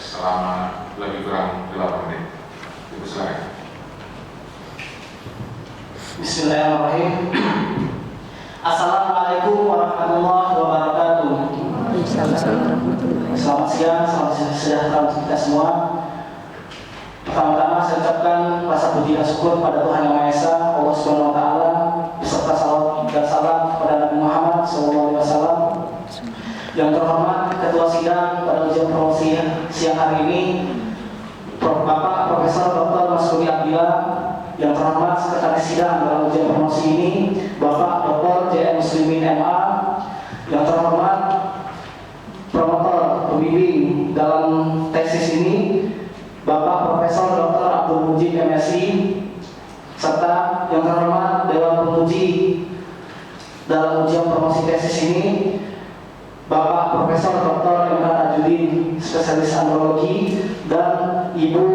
selama lebih kurang 8 menit. Ibu silakan. Bismillahirrahmanirrahim. Assalamualaikum warahmatullahi wabarakatuh. Selamat siang, salam sejahtera untuk kita semua. Pertama-tama saya ucapkan rasa puji dan syukur pada Tuhan Yang Maha Esa, Allah Subhanahu wa taala, beserta salawat dan salam kepada Nabi Muhammad SAW. Yang terhormat Ketua Sidang pada ujian promosi siang hari ini, Bapak Profesor Dr. Mas Rudi Abdillah. Yang terhormat Sekretaris Sidang dalam ujian promosi ini, Bapak Dr. J.M. Muslimin MA. Yang terhormat Promotor Pembimbing dalam tesis ini, Bapak Profesor Dr. Abdul Mujib MSI, serta yang terhormat Dewan Penguji dalam ujian promosi tesis ini, Bapak Profesor Dr. Emrah Tajudin, spesialis andrologi, dan Ibu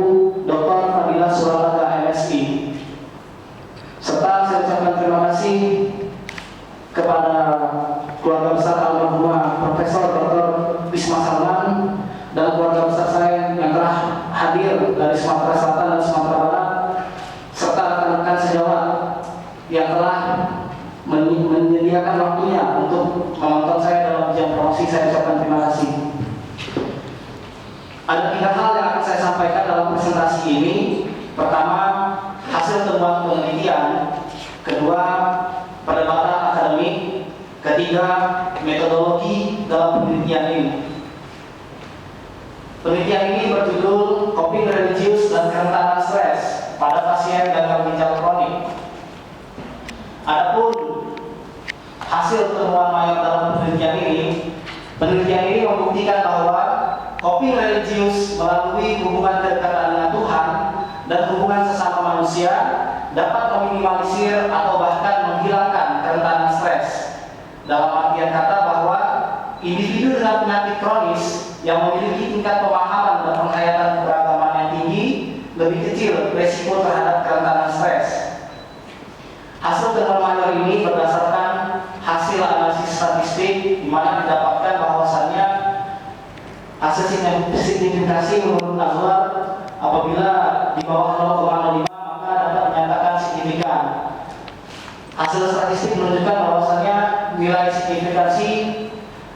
Dr. Fadilah Suralaga MSI. Serta saya ucapkan terima kasih kepada keluarga besar almarhumah Profesor Dr. Bisma Salman dan keluarga besar saya yang telah hadir dari Sumatera Selatan dan Sumatera Barat, serta rekan-rekan sejawat yang telah menyediakan waktunya untuk menonton saya dalam ujian promosi. Saya ucapkan terima kasih. Ada 3 hal yang akan saya sampaikan dalam presentasi ini. Pertama, hasil temuan penelitian. Kedua, perdebatan akademik. Ketiga, metodologi dalam penelitian ini. Penelitian ini berjudul Coping Religius dan Kerentanan Stres pada Pasien Gagal Ginjal Kronik. Adapun hasil temuan mayor dalam penelitian ini membuktikan bahwa coping religius melalui hubungan kedekatan dengan Tuhan dan hubungan sesama manusia dapat meminimalisir atau bahkan menghilangkan kerentanan stres. Dalam artian kata bahwa individu dengan penyakit kronis yang memiliki tingkat pemahaman dan penghayatan keberagaman yang tinggi lebih kecil risiko terhadap kerentanan stres. Hasil temuan mayor ini berdasarkan hasil analisis statistik, di mana didapatkan bahwasannya hasil signifikasi menurut Nazar apabila di bawah 0,05 maka dapat dinyatakan signifikan. Hasil statistik menunjukkan bahwasannya nilai signifikasi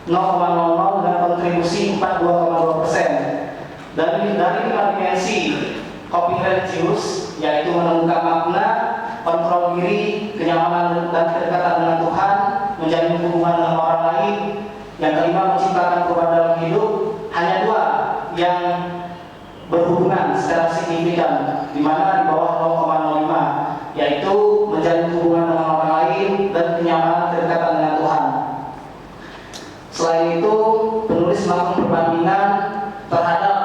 0,00 dengan kontribusi 42,2%. Dari 5 dimensi coping religius, yaitu menemukan makna, kontrol diri, kenyamanan dan kedekatan dengan Tuhan, menjalin hubungan dengan orang lain. Yang kelima, menciptakan perubahan dalam hidup. Hanya 2 yang berhubungan secara signifikan, di mana di bawah 0,05, yaitu menjalin hubungan dengan orang lain dan kenyamanan kedekatan dengan Tuhan. Selain itu, penulis melakukan perbandingan terhadap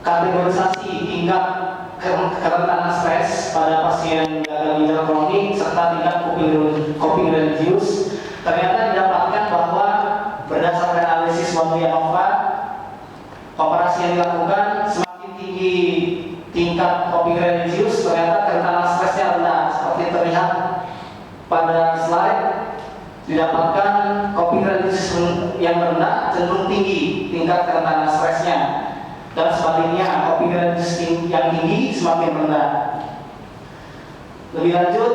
kategorisasi tingkat kerentanan stres pada pasien gagal ginjal kronik serta tingkat coping religius. Ternyata didapatkan bahwa berdasarkan analisis Montianova, komparasi yang dilakukan semakin tinggi tingkat coping religius, ternyata kerentanan stresnya rendah. Seperti terlihat pada slide, didapatkan coping religius yang rendah cenderung tinggi tingkat kerentanan stresnya, dan sebaliknya coping religius yang tinggi semakin rendah. Lebih lanjut,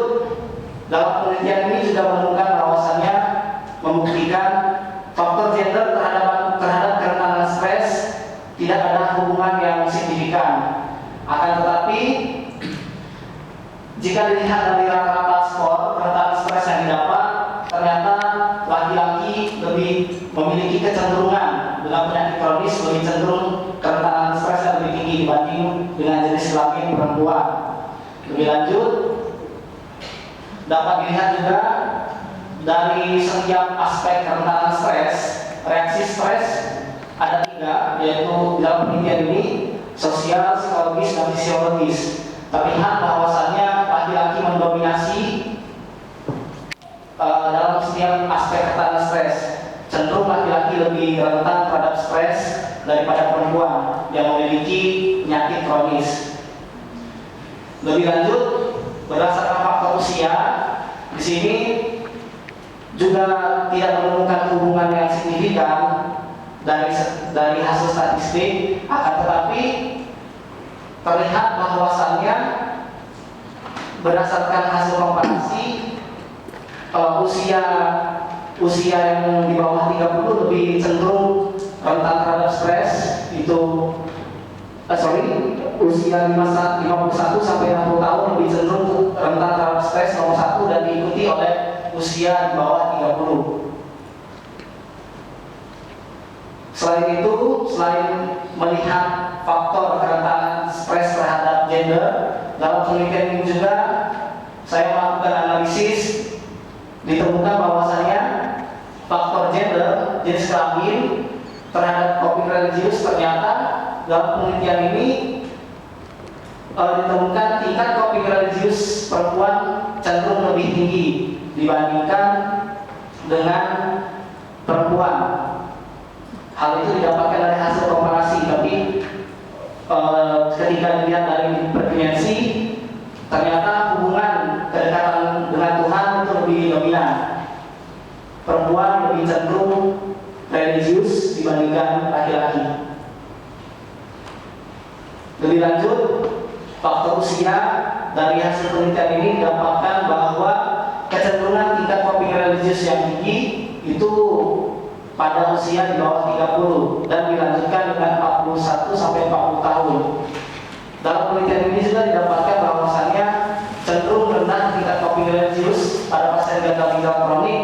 dalam penelitian ini sudah menemukan bahwasannya membuktikan faktor gender terhadap kerentanan stres tidak ada hubungan yang signifikan. Akan tetapi, jika dilihat dari rata-rata skor kerentanan stres yang didapat, ternyata laki-laki lebih memiliki kecenderungan dengan penyakit kronis lebih cenderung kerentanan stres yang lebih tinggi dibanding dengan jenis kelamin perempuan. Lebih lanjut, dapat dilihat juga dari setiap aspek kerentanan stres, reaksi stres ada 3, yaitu dalam penelitian ini sosial, psikologis, dan fisiologis. Terlihat bahwasannya laki-laki mendominasi dalam setiap aspek kerentanan stres. Cenderung laki-laki lebih rentan terhadap stres daripada perempuan yang memiliki penyakit kronis. Lebih lanjut, berdasarkan faktor usia, di sini juga tidak menemukan hubungan yang signifikan dari hasil statistik, akan tetapi terlihat bahwasannya berdasarkan hasil komparasi usia yang di bawah 30 lebih cenderung rentan terhadap stres. Usia 51 sampai 60 tahun lebih cenderung rentan terhadap stres nomor 1, dan diikuti oleh usia di bawah 30. Selain itu, selain melihat faktor kerentanan stres terhadap gender, dalam penelitian ini juga saya melakukan analisis. Ditemukan bahwasanya faktor gender, jenis kelamin terhadap coping religius, ternyata dalam penelitian ini ditemukan tingkat coping religius perempuan cenderung lebih tinggi dibandingkan dengan perempuan. Hal itu didapatkan dari hasil komparasi, tapi ketika dilihat dari berdimensi, ternyata hubungan kedekatan dengan Tuhan itu lebih dominan. Perempuan lebih cenderung religius dibandingkan laki-laki. Lebih lanjut, faktor usia dari hasil penelitian ini didapatkan bahwa kecenderungan tingkat coping religius yang tinggi itu pada usia di bawah 30 dan dilanjutkan dengan 41 sampai 40 tahun. Dalam penelitian ini juga didapatkan bahwasannya cenderung rendah tingkat coping religius pada pasien gagal ginjal kronik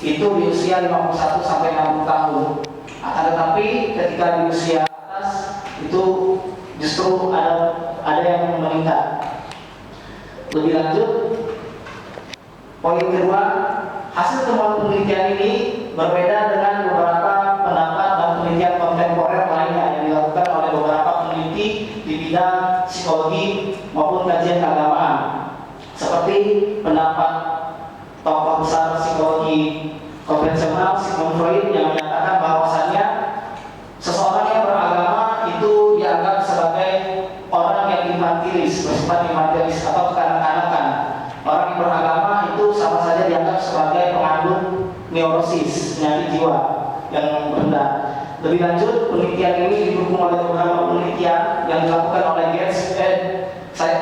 itu di usia 51 sampai 60 tahun. Akan tetapi ketika di usia atas itu justru ada yang meningkat. Lebih lanjut, poin kedua, hasil temuan penelitian ini berbeda dengan beberapa pendapat dan penelitian kontemporer lainnya yang dilakukan oleh beberapa peneliti di bidang psikologi maupun kajian keagamaan, seperti pendapat tokoh besar psikologi konvensional Sigmund Freud yang menyatakan bahwasannya seseorang yang beragama itu dianggap sebagai orang yang infantilis, bersifat infantilis atau kekanak-kanakan. Orang yang beragama itu sama saja dianggap sebagai pengandung neurosis, penyakit jiwa yang rendah. Lebih lanjut, penelitian ini didukung oleh beberapa penelitian yang dilakukan oleh Getz. Saya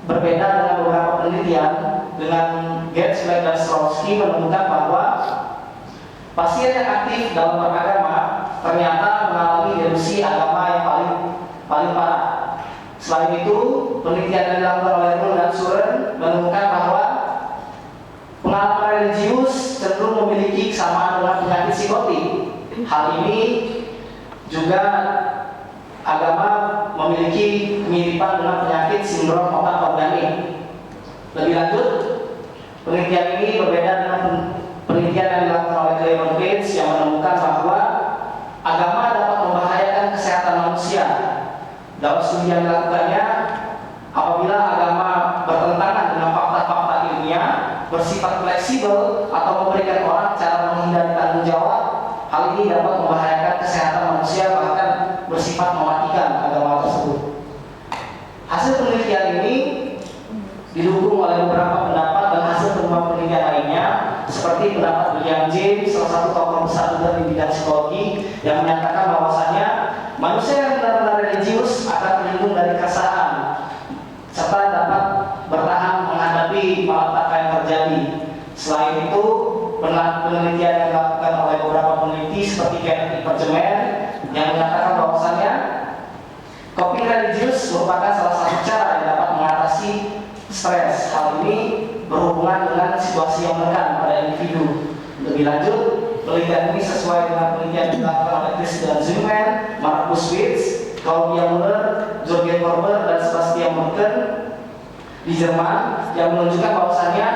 berbeda dengan beberapa penelitian dengan Getz, Black, dan Strowski menemukan bahwa pasien yang aktif dalam beragama ternyata mengalami delusi agama yang paling parah. Selain itu, penelitian yang dilakukan oleh Ruhl dan Suren menemukan bahwa pengalaman religius cenderung memiliki kesamaan dengan penyakit psikotik. Hal ini juga agama memiliki kemiripan dengan penyakit sindrom otak organik. Lebih lanjut, penelitian ini berbeda dengan penelitian yang dilakukan oleh Clement Page yang menemukan bahwa agama dapat membahayakan kesehatan manusia. Dalam studi yang dilakukannya, apabila agama bertentangan dengan fakta-fakta ilmiah, bersifat fleksibel atau memberikan orang cara menghindari tanggung jawab, hal ini dapat membahayakan kesehatan manusia, bahkan bersifat mematikan agama tersebut. Hasil penelitian ini didukung oleh beberapa pendapat dan hasil temuan penelitian lainnya, seperti pendapat William James, salah satu tokoh besar juga di bidang psikologi, yang menyatakan bahwasannya manusia yang benar-benar religius akan terlindung dari keresahan serta dapat bertahan menghadapi malapetaka yang terjadi. Selain itu, penelitian yang dilakukan oleh beberapa peneliti seperti Kenneth Iperjemen yang menyatakan bahwasannya coping religius merupakan salah satu cara yang dapat mengatasi stres. Hal ini berhubungan dengan situasi yang menekan pada individu. Lebih lanjut, penelitian ini sesuai dengan penelitian yang dilakukan oleh Christian Zimmerman, Markus Witz, Claudia Müller, Jürgen Korber, dan Sebastian Morgan di Jerman yang menunjukkan bahwasannya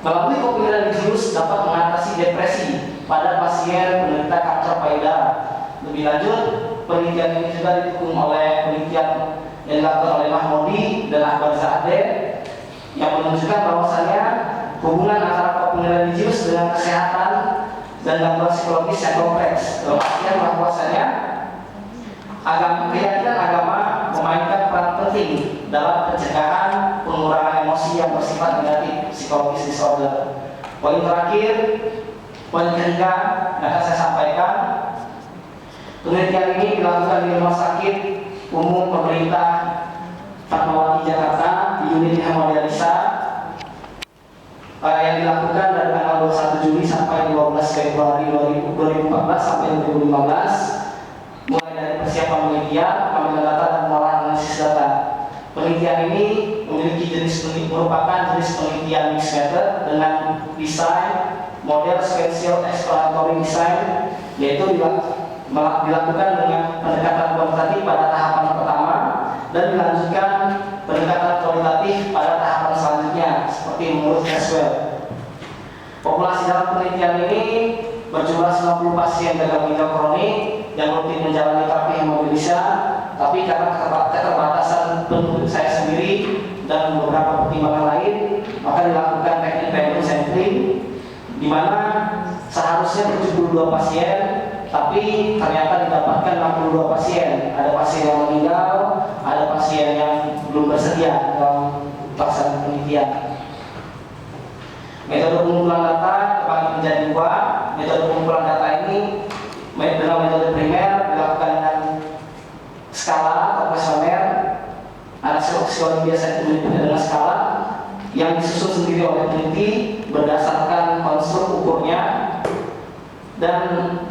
melalui coping religius dapat mengatasi depresi pada pasien penderita kanker payudara. Lebih lanjut, penelitian ini juga didukung oleh penelitian yang dilakukan oleh Mahmoudi dan Akbar Zahden yang menunjukkan bahwasannya hubungan antara coping religius dengan kesehatan dan gangguan psikologis yang kompleks. Dalam artian bahwasannya keyakinan agama memainkan peran penting dalam pencegahan pengurangan emosi yang bersifat negatif, psikologis disorder. Poin terakhir, poin ketiga yang akan saya sampaikan, Penelitian ini dilakukan di Rumah Sakit Umum Pemerintah Fatmawati Jakarta di unit hemodialisa yang dilakukan dari tanggal 21 Juli sampai 12 Februari 2014 sampai 2015, mulai dari persiapan penelitian, pengambilan data dan pengolahan analisis data. Penelitian ini merupakan jenis penelitian mixed method dengan desain model spatial exploratory design, yaitu dilakukan dengan pendekatan kuantitatif pada tahapan pertama dan dilanjutkan pendekatan kualitatif pada tahapan selanjutnya seperti menurut Caswell. Populasi dalam penelitian ini berjumlah 90 pasien gagal ginjal kronik yang rutin menjalani terapi hemodialisa, tapi karena keterbatasan penduduk saya sendiri dan beberapa pertimbangan lain, maka dilakukan teknik random sampling, di mana seharusnya 72 pasien, tapi ternyata didapatkan 62 pasien. Ada pasien yang meninggal, ada pasien yang belum bersedia dalam pelaksanaan penelitian. Metode pengumpulan data terbagi menjadi dua. Metode pengumpulan data ini dengan metode primer dilakukan dengan skala atau kuesioner. Analisis oksidasi biasa itu dengan skala yang disusun sendiri oleh peneliti berdasarkan konstruk ukurnya dan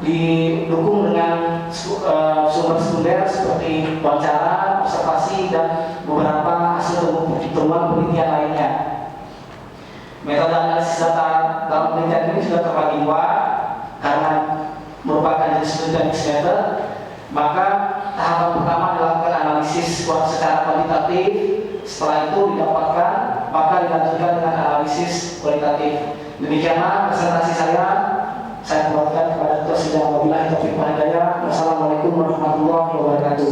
didukung dengan sumber sekunder seperti wawancara, observasi, dan beberapa hasil temuan penelitian lainnya. Metode analisis data dalam penelitian ini sudah terbagi dua karena merupakan jenis penelitian mixed method. Maka tahapan pertama dilakukan analisis secara kuantitatif, setelah itu didapatkan, maka dilanjutkan dengan analisis kualitatif. Demikianlah presentasi saya buatkan kepada Ketua Sidang. Wabillahi taufiq wal hidayah. Wassalamualaikum warahmatullahi wabarakatuh.